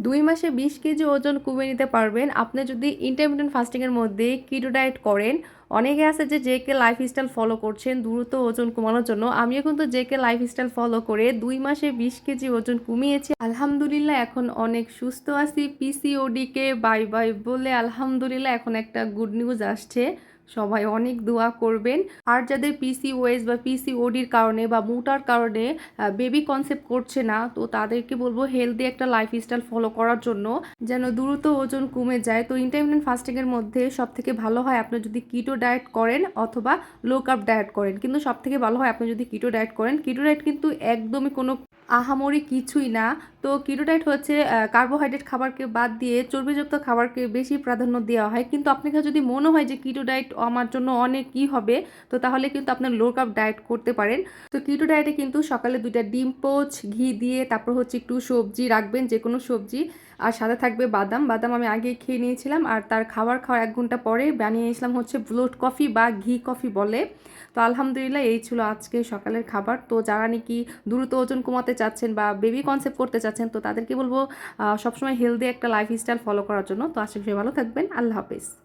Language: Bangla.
2 মাসে 20 কেজি ওজন কমিয়ে নিতে পারবেন আপনি যদি ইন্টারমিটেন্ট ফাস্টিংয়ের মধ্যে কিটো ডায়েট করেন। অনেকে আছে যে জেকে লাইফস্টাইল ফলো করছেন দ্রুত ওজন কমানোর জন্য। আমিও কিন্তু জেকে লাইফস্টাইল ফলো করে 2 মাসে 20 কেজি ওজন কমিয়েছি। আলহামদুলিল্লাহ এখন অনেক সুস্থ আছি। পিসিওডিকে বাই বাই বলে আলহামদুলিল্লাহ এখন একটা গুড নিউজ আসছে। সবাই অনেক দোয়া করবেন। আর যাদের পিসিওএস বা পিসিওডির কারণে বা মোটার কারণে বেবি কনসেপ্ট করছে না, তো তাদেরকে বলবো হেলদি একটা লাইফস্টাইল ফলো করার জন্য যেন দ্রুত ওজন কমে যায়। তো ইন্টারমিটেন্ট ফাস্টিংয়ের মধ্যে সব থেকে ভালো হয় আপনি যদি কিটো ডায়েট করেন অথবা লো কার্ব ডায়েট করেন, কিন্তু সব থেকে ভালো হয় আপনি যদি কিটো ডায়েট করেন। কিটো ডায়েট কিন্তু একদমই কোনো আহামরি কিছুই না। তো কিটো ডায়েট হচ্ছে কার্বোহাইড্রেট খাবারকে বাদ দিয়ে চর্বিযুক্ত খাবারকে বেশি প্রাধান্য দেওয়া হয়। কিন্তু আপনাকে যদি মনে হয় যে কিটো ডায়েট আমার জন্য অনেক কি হবে, তো তাহলে কিন্তু আপনার লো কার্ব ডায়েট করতে পারেন। তো কিটো ডায়েটে কিন্তু সকালে 2টা ডিম পোচ ঘি দিয়ে তারপর হচ্ছে একটু সবজি রাখবেন, যে কোনো সবজি, আর সাথে থাকবে বাদাম। বাদাম আমি আগেই খেয়ে নিয়েছিলাম, আর তার খাওয়ার 1 ঘন্টা পরে বানিয়ে নিয়েছিলাম হচ্ছে ব্লুড কফি বা ঘি কফি বলে। তো আলহামদুলিল্লাহ এই ছিল আজকে সকালের খাবার। তো যারা নাকি দ্রুত ওজন কমাতে চাচ্ছেন বা বেবি কনসেপ্ট করতে চাচ্ছেন, তো তাদেরকে বলবো সবসময় হেলদি একটা লাইফস্টাইল ফলো করার জন্য। তো আশা করি ভালো থাকবেন। আল্লাহ হাফেজ।